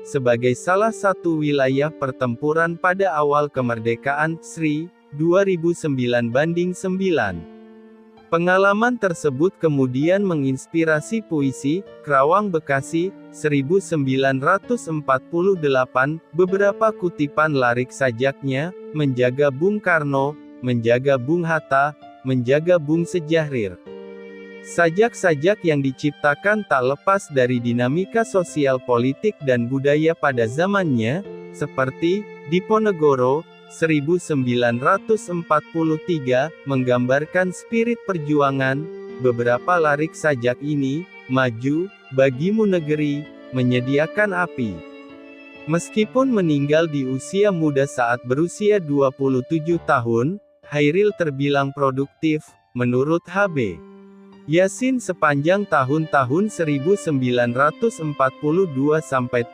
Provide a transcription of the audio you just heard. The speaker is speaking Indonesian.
sebagai salah satu wilayah pertempuran pada awal kemerdekaan, Sri, 2009-9. Pengalaman tersebut kemudian menginspirasi puisi, Kerawang Bekasi, 1948, beberapa kutipan larik sajaknya, menjaga Bung Karno, menjaga Bung Hatta, menjaga Bung Sejahrir. Sajak-sajak yang diciptakan tak lepas dari dinamika sosial politik dan budaya pada zamannya, seperti, Diponegoro, 1943, menggambarkan spirit perjuangan. Beberapa larik sajak ini, Maju, Bagimu Negeri, Menyediakan Api. Meskipun meninggal di usia muda saat berusia 27 tahun, Chairil terbilang produktif, menurut HB Yassin sepanjang tahun-tahun 1942 sampai